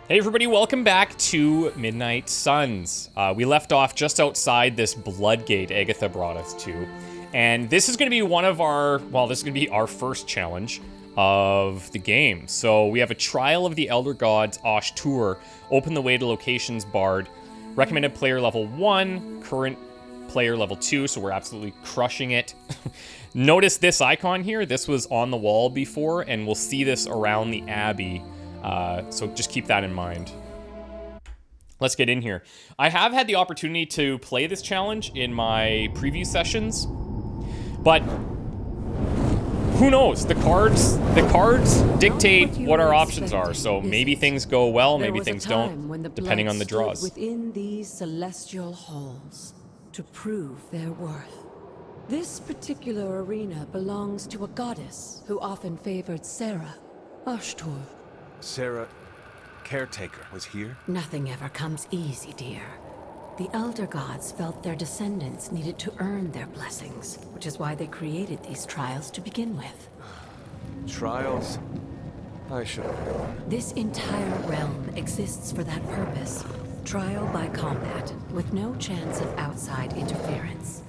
Hey everybody, welcome back to Midnight Suns. We left off just outside this blood gate Agatha brought us to. And this is going to be one of our, well, this is going to be our first challenge of the game. So we have a Trial of the Elder Gods Oshtur, open the way to locations barred, recommended player level 1, current player level 2, so we're absolutely crushing it. Notice this icon here, this was on the wall before, and we'll see this around the Abbey. So just keep that in mind. Let's get in here. I have had the opportunity to play this challenge in my preview sessions, but who knows? The cards dictate what our options are. So maybe things go well, maybe things don't, depending on the draws. Within these celestial halls to prove their worth. This particular arena belongs to a goddess who often favored Sarah, Oshtur. Sarah, caretaker, was here? Nothing ever comes easy, dear. The Elder Gods felt their descendants needed to earn their blessings, which is why they created these trials to begin with. Trials? I should have known. This entire realm exists for that purpose. Trial by combat, with no chance of outside interference.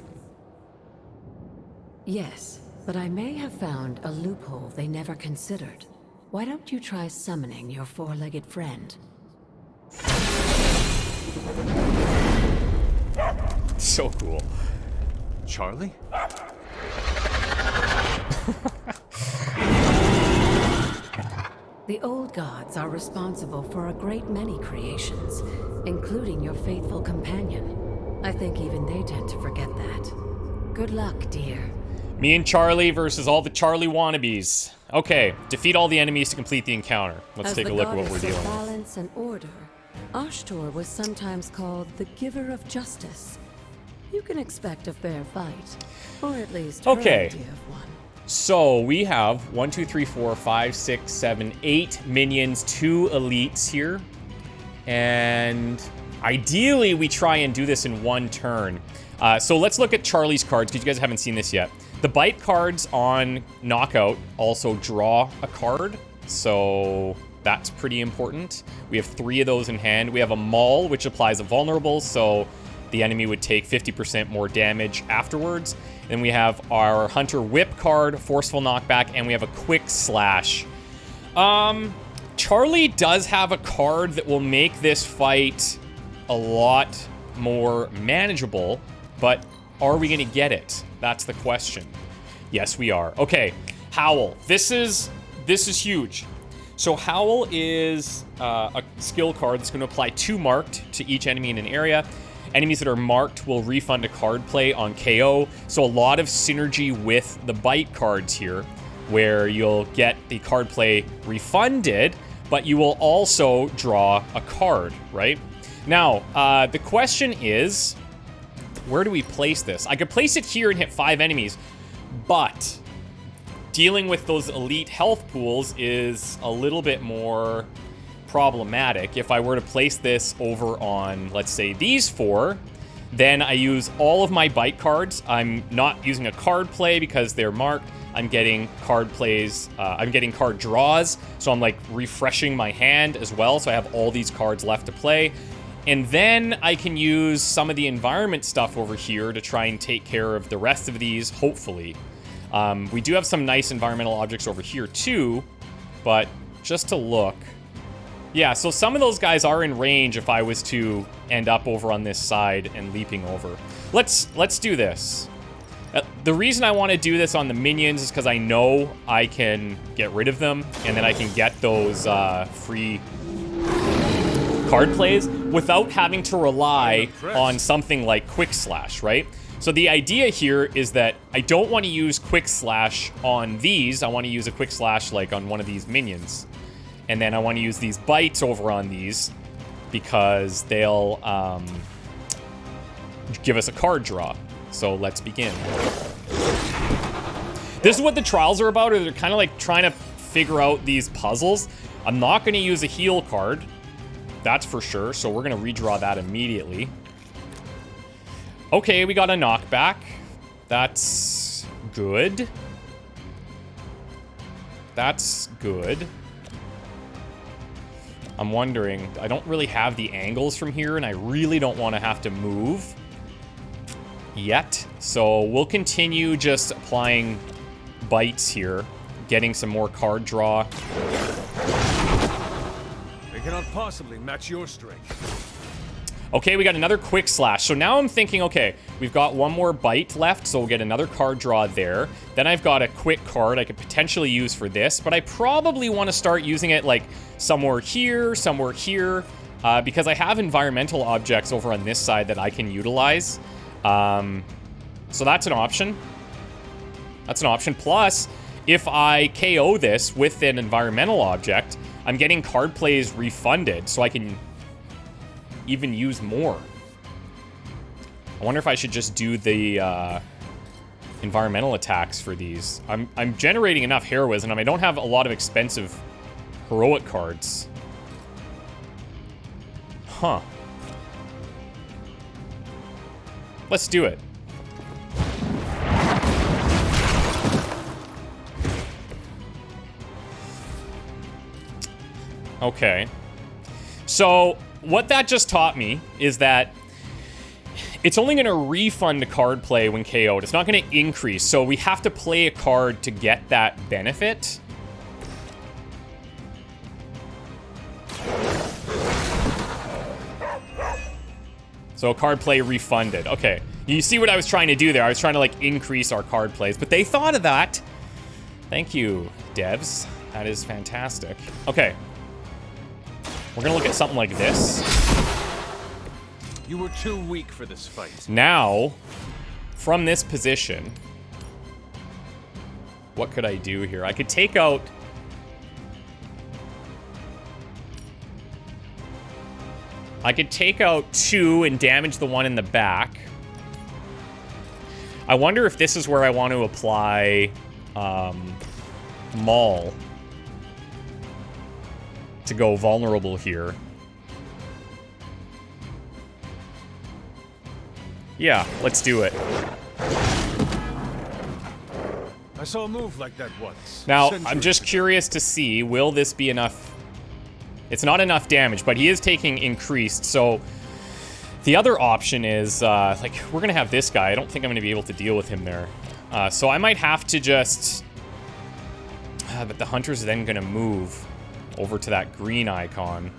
Yes, but I may have found a loophole they never considered. Why don't you try summoning your four-legged friend? So cool. Charlie? The old gods are responsible for a great many creations, including your faithful companion. I think even they tend to forget that. Good luck, dear. Me and Charlie versus all the Charlie wannabes. Okay, defeat all the enemies to complete the encounter. Let's take a look at what we're dealing with. Balance and order, Oshtur was sometimes called the giver of justice. You can expect a fair fight, or at least her idea of one. So we have 1, 2, 3, 4, 5, 6, 7, 8 minions, 2 elites here. And ideally we try and do this in one turn. So let's look at Charlie's cards, because you guys haven't seen this yet. The bite cards on knockout also draw a card, so that's pretty important. We have 3 of those in hand. We have a maul, which applies a vulnerable, so the enemy would take 50% more damage afterwards. Then we have our Hunter Whip card, forceful knockback, and we have a quick slash. Charlie does have a card that will make this fight a lot more manageable, but are we gonna get it? That's the question. Yes, we are. Okay, Howl. This is huge. So Howl is a skill card that's gonna apply 2 marked to each enemy in an area. Enemies that are marked will refund a card play on KO. So a lot of synergy with the bite cards here, where you'll get the card play refunded, but you will also draw a card, right? Now, the question is, where do we place this? I could place it here and hit 5 enemies, but dealing with those elite health pools is a little bit more problematic. If I were to place this over on, let's say, these 4, then I use all of my bite cards. I'm not using a card play because they're marked. I'm getting card plays, I'm getting card draws, so I'm like refreshing my hand as well, so I have all these cards left to play. And then I can use some of the environment stuff over here to try and take care of the rest of these, hopefully. We do have some nice environmental objects over here too, but just to look. Yeah, so some of those guys are in range if I was to end up over on this side and leaping over. Let's do this. The reason I want to do this on the minions is because I know I can get rid of them, and then I can get those free card plays without having to rely on something like Quick Slash, right? So the idea here is that I don't want to use Quick Slash on these. I want to use a Quick Slash like on one of these minions. And then I want to use these bites over on these because they'll give us a card draw. So let's begin. This is what the trials are about, or they're kind of like trying to figure out these puzzles. I'm not going to use a heal card. That's for sure, so we're gonna redraw that immediately. Okay, we got a knockback. That's good. That's good. I'm wondering, I don't really have the angles from here, and I really don't want to have to move yet. So we'll continue just applying bites here, getting some more card draw. They cannot possibly match your strength. Okay, we got another quick slash. So now I'm thinking, okay, we've got one more bite left, so we'll get another card draw there. Then I've got a quick card I could potentially use for this, but I probably want to start using it like somewhere here, because I have environmental objects over on this side that I can utilize. So that's an option. That's an option. Plus, if I KO this with an environmental object, I'm getting card plays refunded, so I can even use more. I wonder if I should just do the environmental attacks for these. I'm generating enough heroism, and I don't have a lot of expensive heroic cards. Huh. Let's do it. Okay. So what that just taught me is that it's only going to refund a card play when KO'd. It's not going to increase. So we have to play a card to get that benefit. So card play refunded. Okay. You see what I was trying to do there? I was trying to, like, increase our card plays. But they thought of that. Thank you, devs. That is fantastic. Okay. We're going to look at something like this. You were too weak for this fight. Now, from this position, what could I do here? I could take out... I could take out 2 and damage the one in the back. I wonder if this is where I want to apply Maul to go vulnerable here. Yeah, let's do it. I saw a move like that once. Now, I'm just curious to see, will this be enough? It's not enough damage, but he is taking increased, so the other option is, like, we're gonna have this guy. I don't think I'm gonna be able to deal with him there. So I might have to just... but the hunter's then gonna move over to that green icon.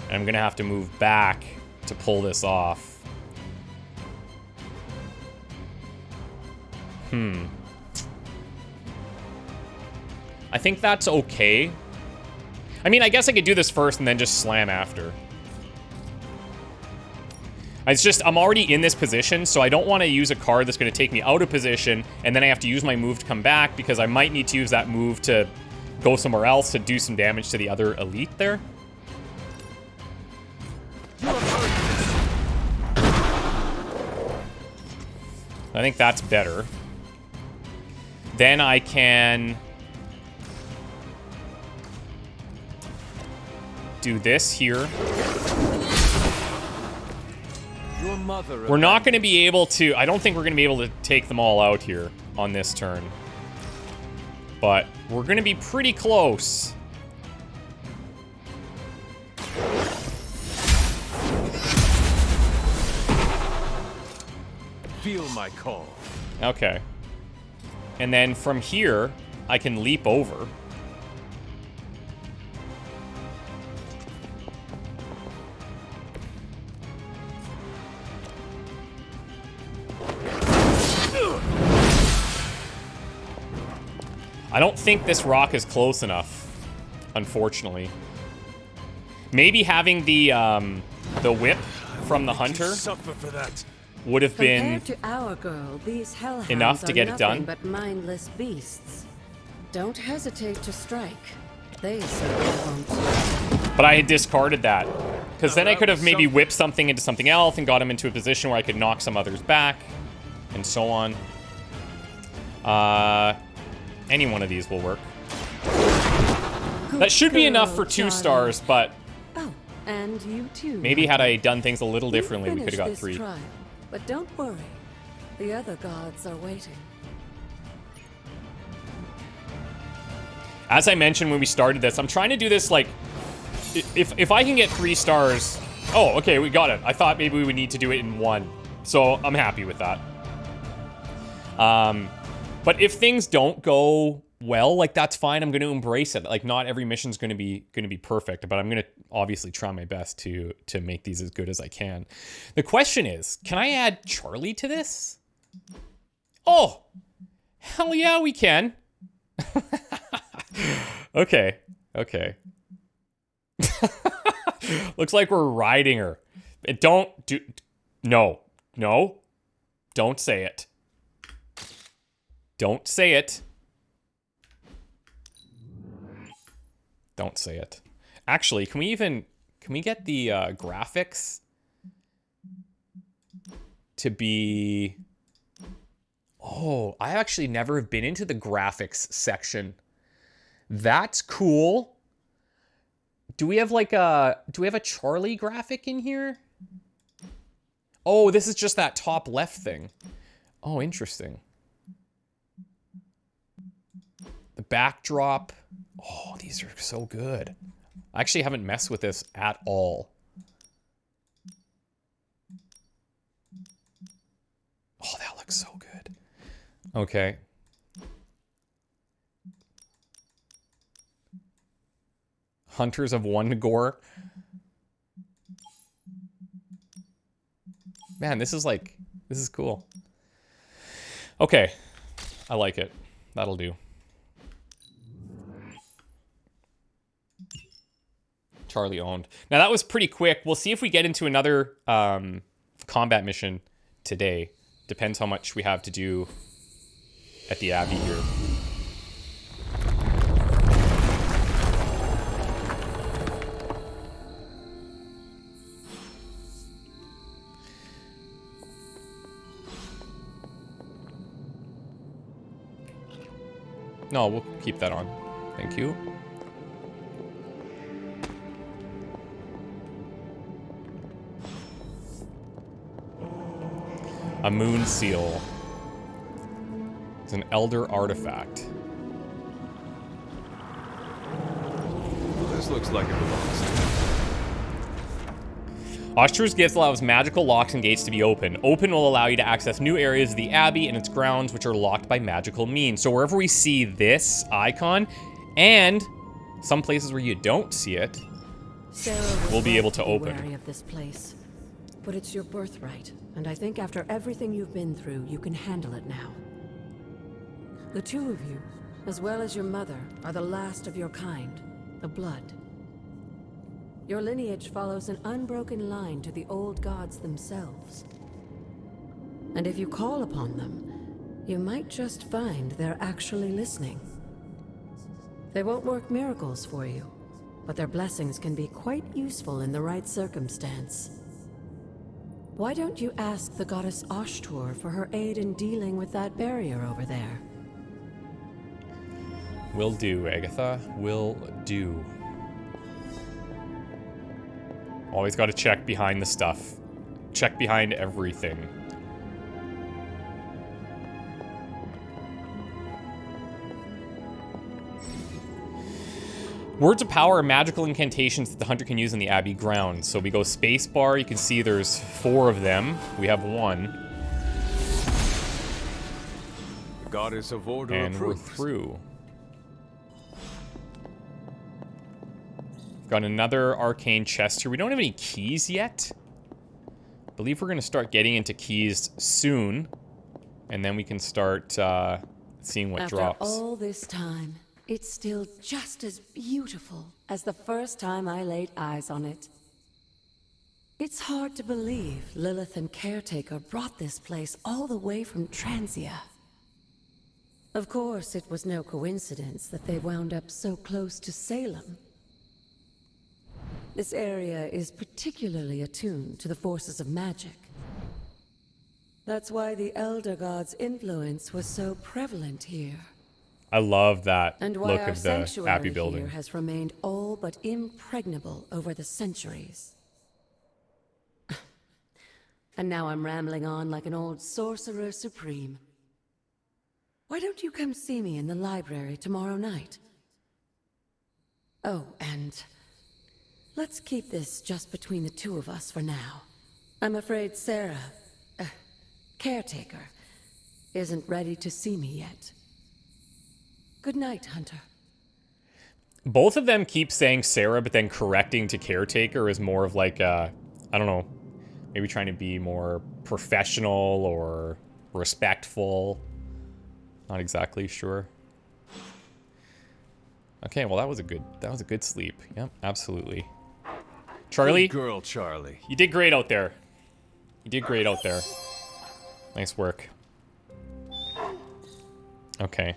And I'm gonna have to move back to pull this off. I think that's okay. I mean, I guess I could do this first and then just slam after. It's just, I'm already in this position, so I don't want to use a card that's going to take me out of position, and then I have to use my move to come back, because I might need to use that move to go somewhere else to do some damage to the other elite there. I think that's better. Then I can do this here. Your mother. We're not going to be able to... I don't think we're going to be able to take them all out here on this turn. But we're going to be pretty close. Feel my call. Okay. And then from here, I can leap over. I don't think this rock is close enough, unfortunately. Maybe having the whip from the hunter Suffer for that. would have been Compared to our girl, these hellhounds enough to get it done. But mindless beasts. Don't hesitate to strike. They certainly won't. But I had discarded that. Because then I could have maybe whipped something into something else and got him into a position where I could knock some others back. And so on. Any one of these will work. That should be enough for 2 stars, but... Oh, and you too. Maybe had I done things a little differently, we could have got 3. Trial, but don't worry. The other gods are waiting. As I mentioned when we started this, I'm trying to do this, like... if I can get 3 stars... Oh, okay, we got it. I thought maybe we would need to do it in 1. So I'm happy with that. But if things don't go well, like, that's fine. I'm going to embrace it. Like, not every mission's going to be perfect, but I'm going to obviously try my best to make these as good as I can. The question is, can I add Charlie to this? Oh, hell yeah, we can. Okay. Looks like we're riding her. No. Don't say it. Don't say it. Don't say it. Actually, can we get the graphics to be... Oh, I actually never have been into the graphics section. That's cool. Do we have a Charlie graphic in here? Oh, this is just that top left thing. Oh, interesting. The backdrop. Oh, these are so good. I actually haven't messed with this at all. Oh, that looks so good. Okay. Hunters of One Gore. Man, this is cool. Okay. I like it. That'll do. Charlie owned. Now that was pretty quick. We'll see if we get into another combat mission today. Depends how much we have to do at the Abbey here. No, we'll keep that on. Thank you. A moon seal. It's an elder artifact. This looks like it belongs to me. Oshtur's gift allows magical locks and gates to be open. Open will allow you to access new areas of the Abbey and its grounds, which are locked by magical means. So wherever we see this icon, and some places where you don't see it, we'll be able to open. Wary of this place, but it's your birthright, and I think after everything you've been through, you can handle it now. The two of you, as well as your mother, are the last of your kind, the Blood. Your lineage follows an unbroken line to the old gods themselves. And if you call upon them, you might just find they're actually listening. They won't work miracles for you, but their blessings can be quite useful in the right circumstance. Why don't you ask the goddess Oshtur for her aid in dealing with that barrier over there? Will do, Agatha. Will do. Always got to check behind the stuff. Check behind everything. Words of power are magical incantations that the hunter can use in the Abbey grounds. So we go spacebar. You can see there's 4 of them. We have 1. The goddess of order and approves. We're through. Got another arcane chest here. We don't have any keys yet. I believe we're going to start getting into keys soon. And then we can start seeing what drops. After all this time, it's still just as beautiful as the first time I laid eyes on it. It's hard to believe Lilith and Caretaker brought this place all the way from Transia. Of course, it was no coincidence that they wound up so close to Salem. This area is particularly attuned to the forces of magic. That's why the Elder God's influence was so prevalent here. I love that And why look our of the Abbey sanctuary building. here has remained all but impregnable over the centuries. And now I'm rambling on like an old sorcerer supreme. Why don't you come see me in the library tomorrow night? Oh, and Let's keep this just between the two of us for now. I'm afraid Sarah, caretaker, isn't ready to see me yet. Good night, Hunter. Both of them keep saying Sarah, but then correcting to caretaker is more of like, I don't know, maybe trying to be more professional or respectful. Not exactly sure. Okay, well that was a good sleep. Yep, absolutely. Charlie? Good girl, Charlie. You did great out there. You did great out there. Nice work. Okay.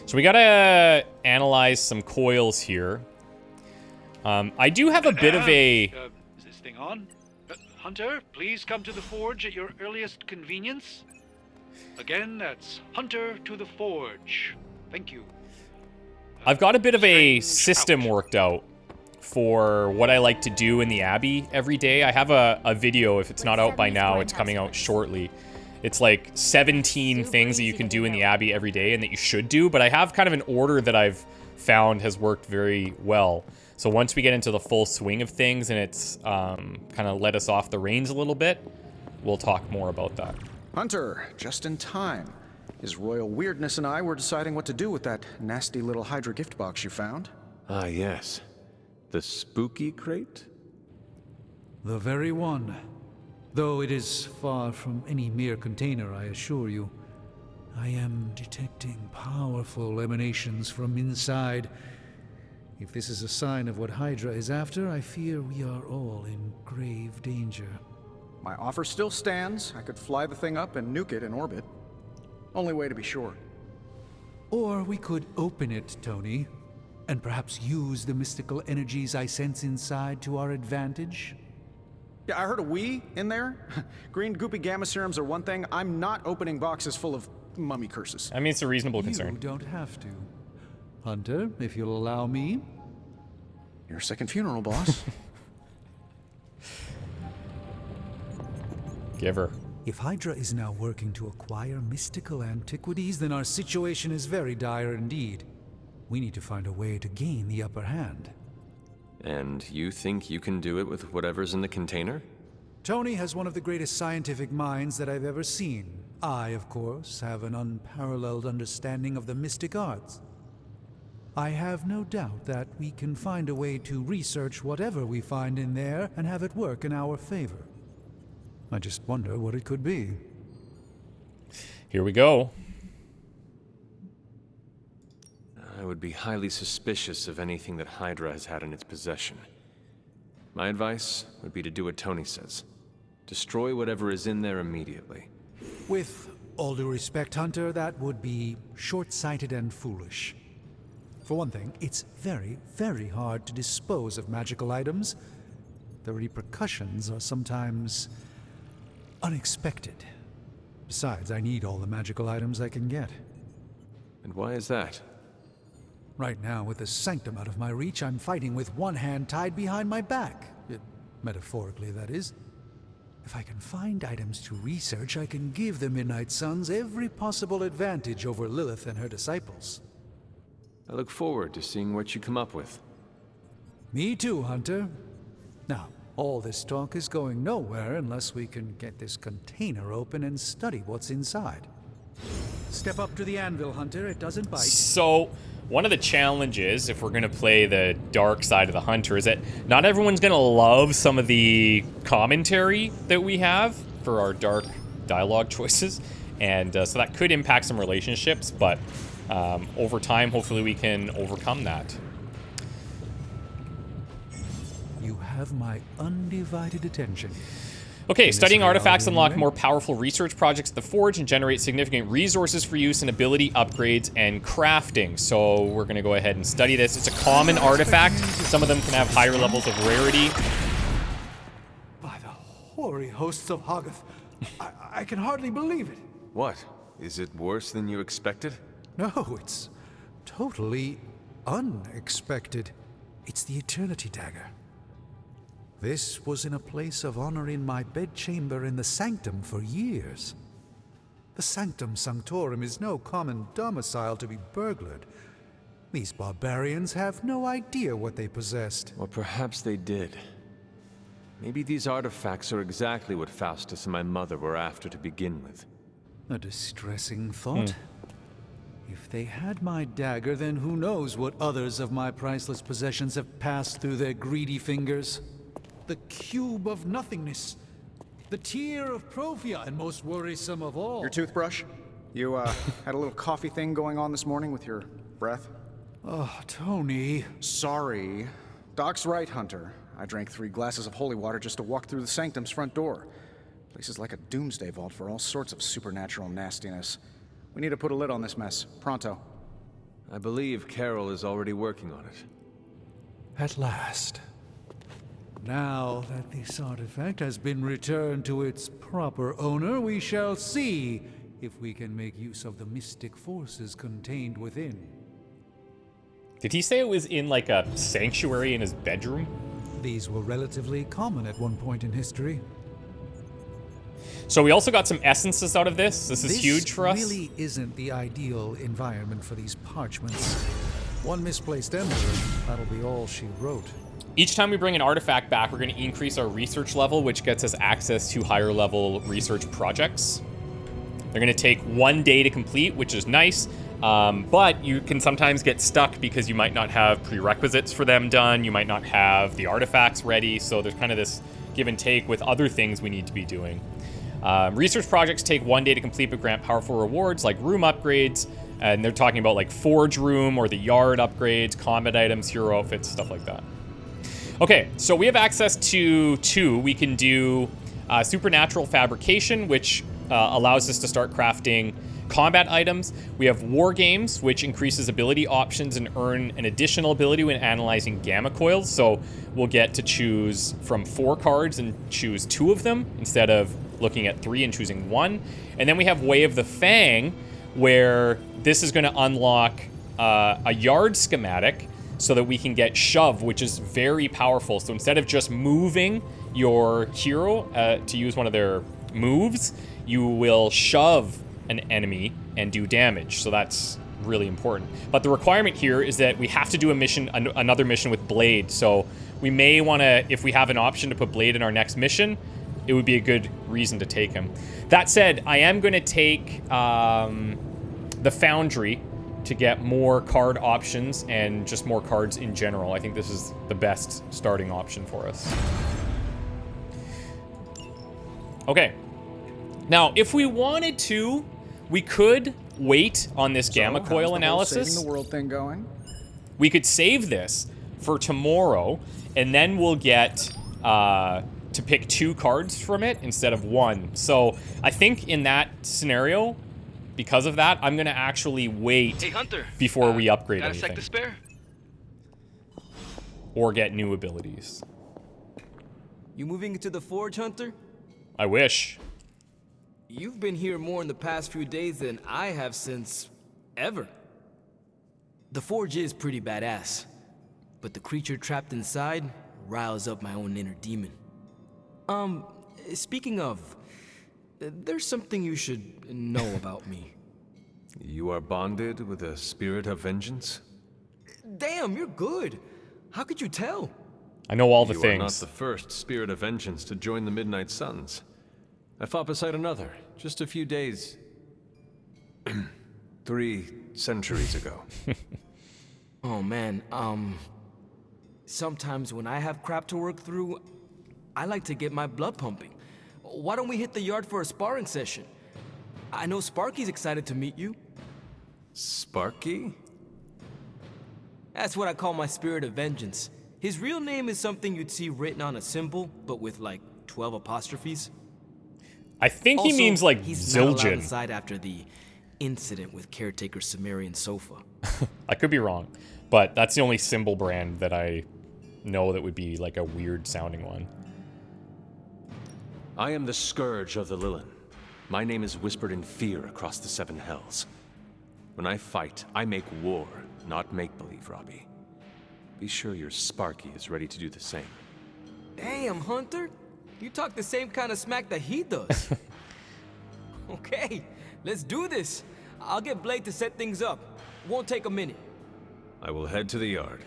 So we gotta analyze some coils here. I do have a bit of a... Is this thing on? Hunter, please come to the forge at your earliest convenience. Again, that's Hunter to the forge. Thank you. I've got a bit of a system worked out for what I like to do in the Abbey every day. I have a video, if it's not out by now, it's coming out shortly. It's like 17 things that you can do in the Abbey every day and that you should do, but I have kind of an order that I've found has worked very well. So once we get into the full swing of things and it's kind of let us off the reins a little bit, we'll talk more about that. Hunter, just in time. His royal weirdness and I were deciding what to do with that nasty little Hydra gift box you found. Ah, yes. The spooky crate? The very one. Though it is far from any mere container, I assure you. I am detecting powerful emanations from inside. If this is a sign of what Hydra is after, I fear we are all in grave danger. My offer still stands. I could fly the thing up and nuke it in orbit. Only way to be sure. Or we could open it, Tony, and perhaps use the mystical energies I sense inside to our advantage. Yeah, I heard a "we" in there. Green goopy gamma serums are one thing. I'm not opening boxes full of mummy curses. I mean, it's a reasonable concern. You don't have to. Hunter, if you'll allow me. Your second funeral, boss. Give her. If Hydra is now working to acquire mystical antiquities, then our situation is very dire indeed. We need to find a way to gain the upper hand. And you think you can do it with whatever's in the container? Tony has one of the greatest scientific minds that I've ever seen. I, of course, have an unparalleled understanding of the mystic arts. I have no doubt that we can find a way to research whatever we find in there and have it work in our favor. I just wonder what it could be. Here we go. I would be highly suspicious of anything that Hydra has had in its possession. My advice would be to do what Tony says. Destroy whatever is in there immediately. With all due respect, Hunter, that would be short-sighted and foolish. For one thing, it's very, very hard to dispose of magical items. The repercussions are sometimes unexpected. Besides, I need all the magical items I can get. And why is that? Right now, with the sanctum out of my reach, I'm fighting with one hand tied behind my back. Metaphorically, that is. If I can find items to research, I can give the Midnight Suns every possible advantage over Lilith and her disciples. I look forward to seeing what you come up with. Me too, Hunter. Now, all this talk is going nowhere unless we can get this container open and study what's inside. Step up to the anvil, Hunter. It doesn't bite. So, one of the challenges, if we're going to play the dark side of the Hunter, is that not everyone's going to love some of the commentary that we have for our dark dialogue choices. And so that could impact some relationships, but over time, hopefully we can overcome that. You have my undivided attention. Okay, In studying this artifacts reality, unlock anyway. more powerful research projects at the Forge and generate significant resources for use in ability upgrades and crafting. So we're going to go ahead and study this. It's a common artifact. Some of them can have higher levels of rarity. By the hoary hosts of Hoggoth, I can hardly believe it. What? Is it worse than you expected? No, it's totally unexpected. It's the Eternity Dagger. This was in a place of honor in my bedchamber in the Sanctum for years. The Sanctum Sanctorum is no common domicile to be burglared. These barbarians have no idea what they possessed. Or perhaps they did. Maybe these artifacts are exactly what Faustus and my mother were after to begin with. A distressing thought. If they had my dagger, then who knows what others of my priceless possessions have passed through their greedy fingers. The cube of nothingness. The tear of Profia, and most worrisome of all. Your toothbrush? You, had a little coffee thing going on this morning with your breath? Oh, Tony. Sorry. Doc's right, Hunter. I drank 3 glasses of holy water just to walk through the sanctum's front door. Place is like a doomsday vault for all sorts of supernatural nastiness. We need to put a lid on this mess. Pronto. I believe Carol is already working on it. At last. Now that this artifact has been returned to its proper owner, we shall see if we can make use of the mystic forces contained within. Did he say it was in like a sanctuary in his bedroom? These were relatively common at one point in history. So we also got some essences out of this. This is huge for us. This really isn't the ideal environment for these parchments. One misplaced ember, that'll be all she wrote. Each time we bring an artifact back, we're going to increase our research level, which gets us access to higher level research projects. They're going to take 1 day to complete, which is nice. But you can sometimes get stuck because you might not have prerequisites for them done. You might not have the artifacts ready. So there's kind of this give and take with other things we need to be doing. Research projects take 1 day to complete but grant powerful rewards like room upgrades. And they're talking about like forge room or the yard upgrades, combat items, hero outfits, stuff like that. Okay, so we have access to 2. We can do supernatural fabrication, which allows us to start crafting combat items. We have war games, which increases ability options and earn an additional ability when analyzing gamma coils. So we'll get to choose from 4 cards and choose 2 of them instead of looking at 3 and choosing 1. And then we have Way of the Fang, where this is going to unlock a yard schematic so that we can get shove, which is very powerful. So instead of just moving your hero to use one of their moves, you will shove an enemy and do damage. So that's really important. But the requirement here is that we have to do a mission, another mission with Blade. So we may want to, if we have an option to put Blade in our next mission, it would be a good reason to take him. That said, I am going to take the Foundry to get more card options and just more cards in general. I think this is the best starting option for us. Okay. Now, if we wanted to, we could wait on this gamma coil analysis. Saving the world thing going? We could save this for tomorrow, and then we'll get to pick 2 cards from it instead of 1. So I think in that scenario, because of that, I'm going to actually wait before we upgrade got anything. a sec to spare? Or get new abilities. You moving into the forge, Hunter? I wish. You've been here more in the past few days than I have since ever. The forge is pretty badass, but the creature trapped inside riles up my own inner demon. Speaking of, there's something you should know about me. You are bonded with a spirit of vengeance? Damn, you're good. How could you tell? I know all the You things. are not the first spirit of vengeance to join the Midnight Suns. I fought beside another, just a few days... 3 centuries ago. Oh man, sometimes when I have crap to work through, I like to get my blood pumping. Why don't we hit the yard for a sparring session? I know Sparky's excited to meet you. Sparky? That's what I call my spirit of vengeance. His real name is something you'd see written on a symbol, but with like 12 apostrophes. I think he Also, means like he's not allowed Zildjian. inside after the incident with caretaker Sumerian sofa. I could be wrong, but that's the only symbol brand that I know that would be like a weird sounding one. I am the Scourge of the Lilin. My name is whispered in fear across the 7 hells. When I fight, I make war, not make-believe, Robbie. Be sure your Sparky is ready to do the same. Damn, Hunter. You talk the same kind of smack that he does. Okay, let's do this. I'll get Blade to set things up. Won't take a minute. I will head to the yard.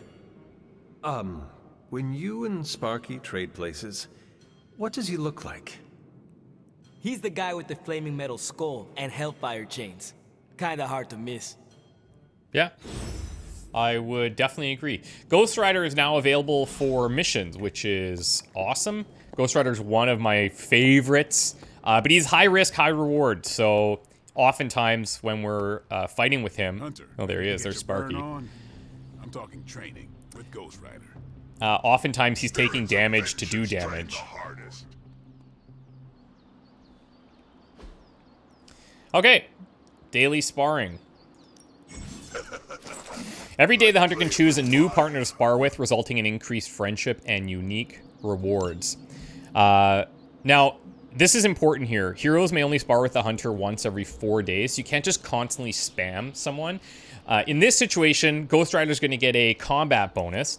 When you and Sparky trade places, what does he look like? He's the guy with the flaming metal skull and hellfire chains. Kinda hard to miss. Yeah, I would definitely agree. Ghost Rider is now available for missions, which is awesome. Ghost Rider is one of my favorites, but he's high risk, high reward. So oftentimes when we're fighting with him, Hunter, oh, there he is. get There's your burn Sparky. on? I'm talking training with Ghost Rider. Oftentimes he's taking damage to do damage. Okay, daily sparring. Every day the hunter can choose a new partner to spar with, resulting in increased friendship and unique rewards. Now, this is important here. Heroes may only spar with the hunter once every 4 days. You can't just constantly spam someone. In this situation, Ghost Rider's going to get a combat bonus,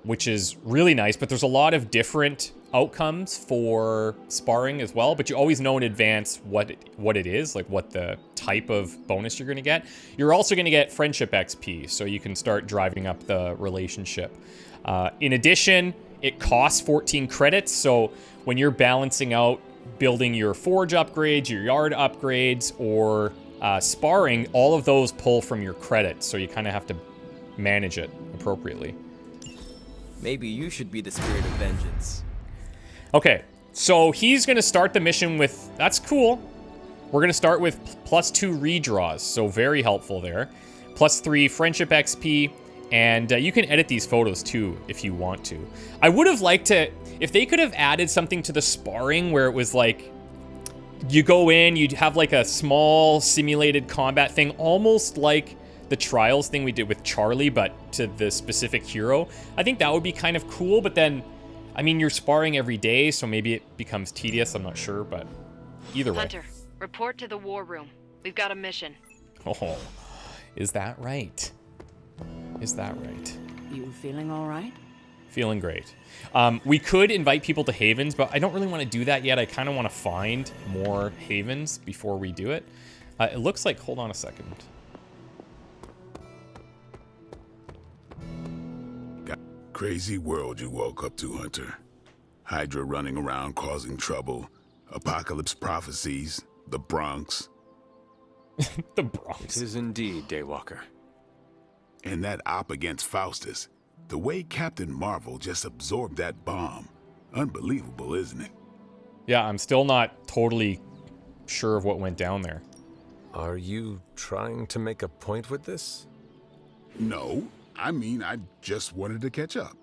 which is really nice, but there's a lot of different outcomes for sparring as well, but you always know in advance what it is, like what the type of bonus you're going to get. You're also going to get friendship XP, so you can start driving up the relationship. In addition, it costs 14 credits, so when you're balancing out building your forge upgrades, your yard upgrades, or sparring, all of those pull from your credits, so you kind of have to manage it appropriately. Maybe you should be the spirit of vengeance. Okay, so he's going to start the mission with... That's cool. We're going to start with +2 redraws, so very helpful there. +3 friendship XP, and you can edit these photos too if you want to. I would have liked to... If they could have added something to the sparring where it was like... You go in, you'd have like a small simulated combat thing, almost like the Trials thing we did with Charlie, but to the specific hero. I think that would be kind of cool, but then... I mean, you're sparring every day, so maybe it becomes tedious. I'm not sure, but either way. Hunter, report to the war room. We've got a mission. Oh, is that right? Is that right? You feeling all right? Feeling great. We could invite people to havens, but I don't really want to do that yet. I kind of want to find more havens before we do it. It looks like, hold on a second. Crazy world you woke up to, Hunter. Hydra running around causing trouble, apocalypse prophecies, the Bronx. The Bronx. It is indeed, Daywalker. And that op against Faustus. The way Captain Marvel just absorbed that bomb. Unbelievable, isn't it? Yeah, I'm still not totally sure of what went down there. Are you trying to make a point with this? No, I mean, I just wanted to catch up.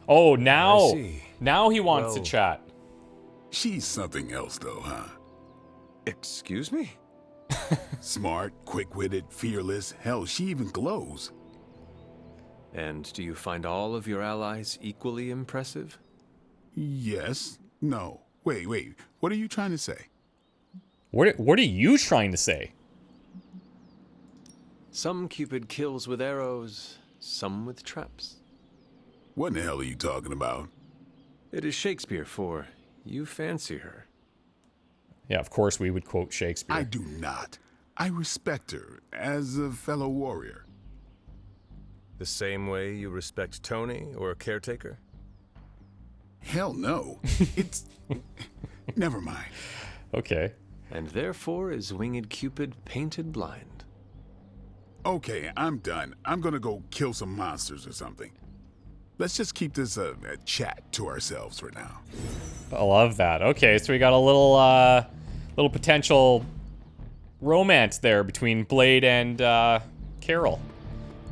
Oh, now I see. Now he wants to Well- chat. She's something else, though, huh? Excuse me? Smart, quick-witted, fearless. Hell, she even glows. And do you find all of your allies equally impressive? Yes. No. Wait. What are you trying to say? What are you trying to say? Some Cupid kills with arrows, some with traps. What in the hell are you talking about? It is Shakespeare for you fancy her. Yeah, of course we would quote Shakespeare. I do not. I respect her as a fellow warrior. The same way you respect Tony or a caretaker? Hell no. It's... Never mind. Okay. And therefore is Winged Cupid painted blind. Okay, I'm done. I'm gonna go kill some monsters or something. Let's just keep this a chat to ourselves for now. I love that. Okay, so we got a little potential romance there between Blade and Carol.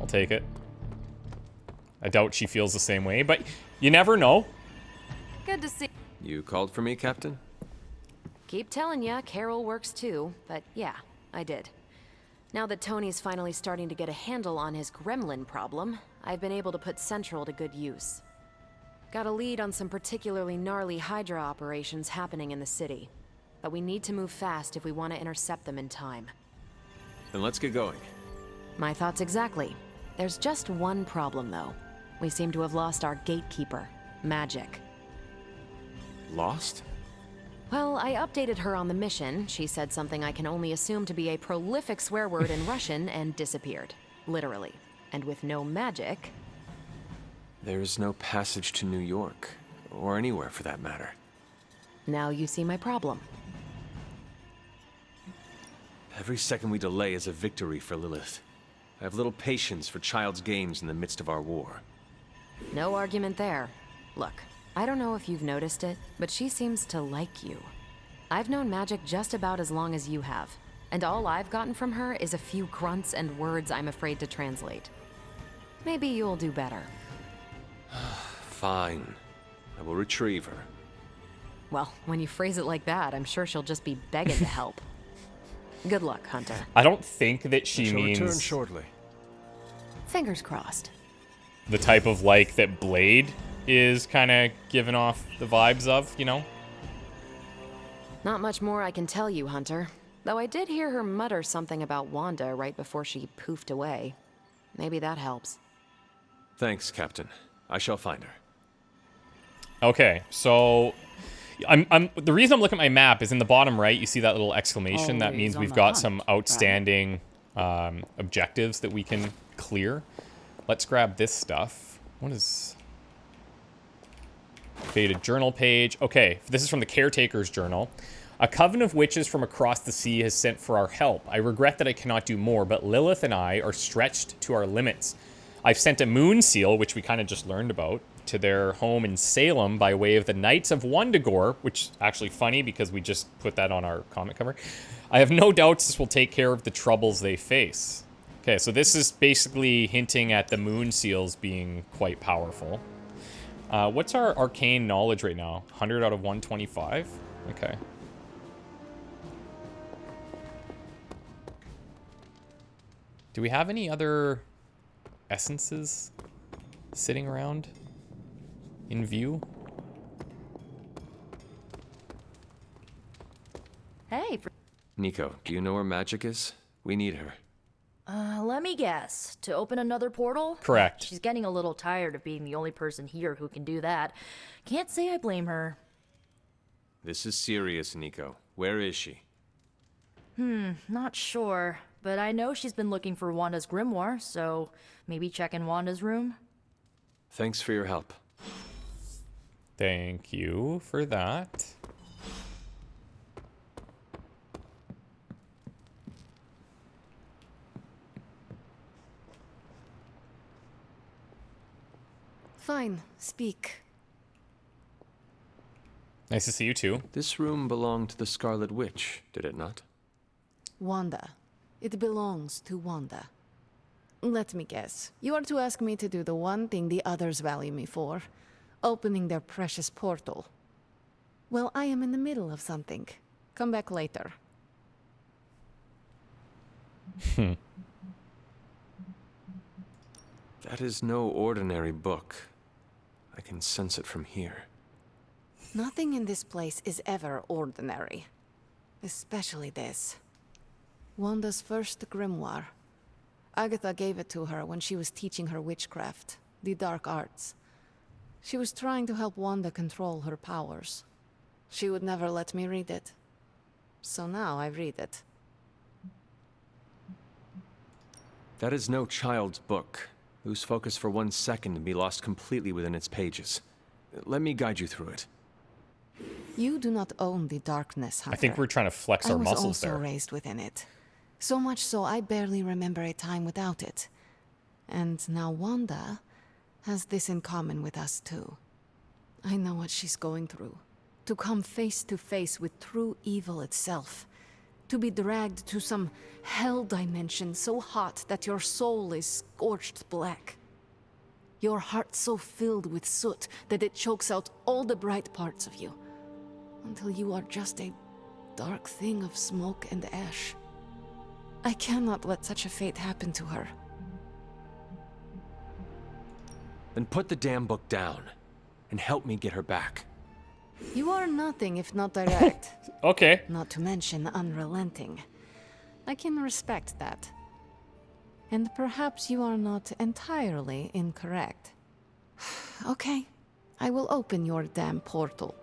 I'll take it. I doubt she feels the same way, but you never know. Good to see. You called for me, Captain? Keep telling ya, Carol works too, but yeah, I did. Now that Tony's finally starting to get a handle on his gremlin problem, I've been able to put Central to good use. Got a lead on some particularly gnarly Hydra operations happening in the city. But we need to move fast if we want to intercept them in time. Then let's get going. My thoughts exactly. There's just one problem, though. We seem to have lost our gatekeeper, Magik. Lost? Well, I updated her on the mission. She said something I can only assume to be a prolific swear word in Russian and disappeared. Literally. And with no magic... There is no passage to New York, or anywhere for that matter. Now you see my problem. Every second we delay is a victory for Lilith. I have little patience for child's games in the midst of our war. No argument there. Look, I don't know if you've noticed it, but she seems to like you. I've known Magik just about as long as you have, and all I've gotten from her is a few grunts and words I'm afraid to translate. Maybe you'll do better. Fine. I will retrieve her. Well, when you phrase it like that, I'm sure she'll just be begging to help. Good luck, Hunter. I don't think that she She'll means return shortly. Fingers crossed. the type of like that Blade is kind of giving off the vibes of, you know? Not much more I can tell you, Hunter. Though I did hear her mutter something about Wanda right before she poofed away. Maybe that helps. Thanks, Captain. I shall find her. Okay, so the reason I'm looking at my map is in the bottom right, you see that little exclamation. That means we've got some outstanding objectives that we can clear. Let's grab this stuff. What is... Faded journal page. Okay, this is from the Caretaker's Journal. A coven of witches from across the sea has sent for our help. I regret that I cannot do more, but Lilith and I are stretched to our limits. I've sent a moon seal, which we kind of just learned about, to their home in Salem by way of the Knights of Wundagore, which is actually funny because we just put that on our comic cover. I have no doubts this will take care of the troubles they face. Okay, so this is basically hinting at the moon seals being quite powerful. What's our arcane knowledge right now? 100 out of 125? Okay. Do we have any other essences sitting around in view? Hey. Nico, do you know where Magik is? We need her. Let me guess. To open another portal? Correct. She's getting a little tired of being the only person here who can do that. Can't say I blame her. This is serious, Nico. Where is she? Not sure. But I know she's been looking for Wanda's grimoire, so maybe check in Wanda's room? Thanks for your help. Thank you for that. Fine, speak. Nice to see you too. This room belonged to the Scarlet Witch, did it not? Wanda. It belongs to Wanda. Let me guess. You are to ask me to do the one thing the others value me for. Opening their precious portal. Well, I am in the middle of something. Come back later. That is no ordinary book. I can sense it from here. Nothing in this place is ever ordinary. Especially this. Wanda's first grimoire. Agatha gave it to her when she was teaching her witchcraft, the dark arts. She was trying to help Wanda control her powers. She would never let me read it. So now I read it. That is no child's book. Lose focus for 1 second and be lost completely within its pages. Let me guide you through it. You do not own the darkness, Hunter. I think we're trying to flex our muscles I was also there. raised within it. So much so I barely remember a time without it. And now Wanda has this in common with us too. I know what she's going through. To come face to face with true evil itself. To be dragged to some hell dimension so hot that your soul is scorched black. Your heart so filled with soot that it chokes out all the bright parts of you. Until you are just a dark thing of smoke and ash. I cannot let such a fate happen to her. Then put the damn book down and help me get her back. You are nothing if not direct. Okay. Not to mention unrelenting. I can respect that. And perhaps you are not entirely incorrect. Okay, I will open your damn portal.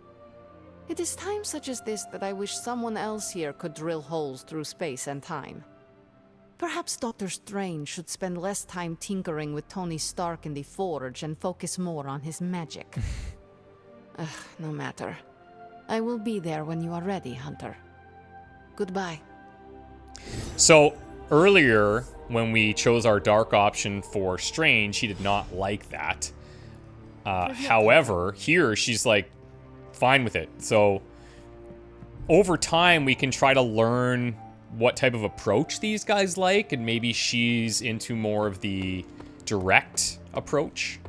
It is times such as this that I wish someone else here could drill holes through space and time. Perhaps Dr. Strange should spend less time tinkering with Tony Stark in the Forge and focus more on his magic. No matter. I will be there when you are ready, Hunter. Goodbye. So, earlier, when we chose our dark option for Strange, he did not like that. However, here, she's, like, fine with it. So, over time, we can try to learn what type of approach these guys like, and maybe she's into more of the direct approach.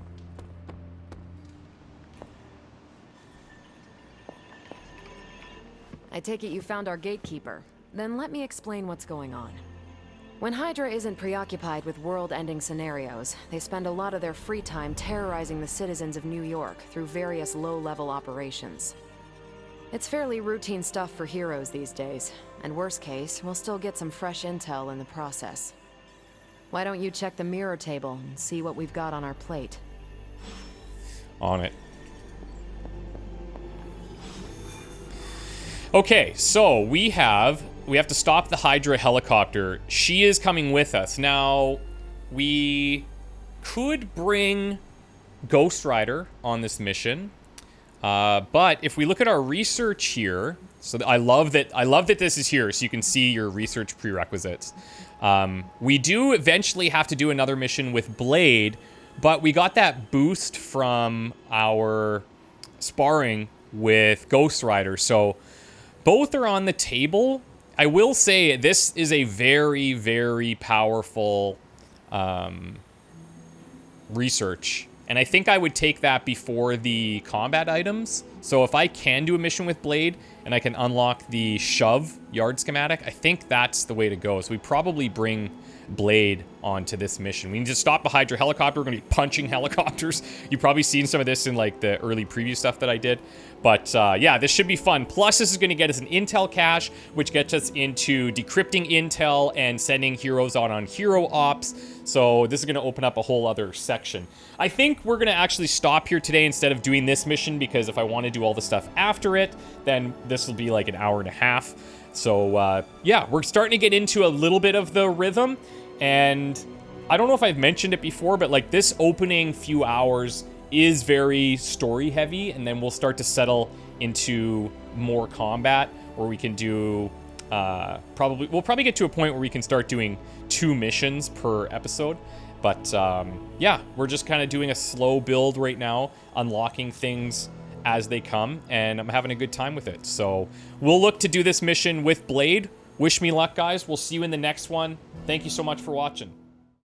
I take it you found our gatekeeper. Then let me explain what's going on. When Hydra isn't preoccupied with world-ending scenarios, they spend a lot of their free time terrorizing the citizens of New York through various low-level operations. It's fairly routine stuff for heroes these days, and worst case, we'll still get some fresh intel in the process. Why don't you check the mirror table and see what we've got on our plate? On it. Okay, so we have to stop the Hydra helicopter. She is coming with us. Now, we could bring Ghost Rider on this mission. But if we look at our research here, so I love that this is here, so you can see your research prerequisites. We do eventually have to do another mission with Blade, but we got that boost from our sparring with Ghost Rider, so both are on the table. I will say this is a very, very powerful research. And I think I would take that before the combat items. So if I can do a mission with Blade and I can unlock the shove yard schematic, I think that's the way to go. So we probably bring Blade onto this mission. We need to stop a Hydra helicopter. We're going to be punching helicopters. You've probably seen some of this in like the early preview stuff that I did. But yeah, this should be fun. Plus, this is going to get us an intel cache, which gets us into decrypting intel and sending heroes out on hero ops. So this is going to open up a whole other section. I think we're going to actually stop here today instead of doing this mission, because if I want to do all the stuff after it, then this will be like an hour and a half. So yeah, we're starting to get into a little bit of the rhythm. And I don't know if I've mentioned it before, but like this opening few hours is very story heavy, and then we'll start to settle into more combat where we can do we'll probably get to a point where we can start doing 2 missions per episode. But yeah, we're just kind of doing a slow build right now, unlocking things as they come, and I'm having a good time with it. So we'll look to do this mission with Blade. Wish me luck, guys. We'll see you in the next one. Thank you so much for watching.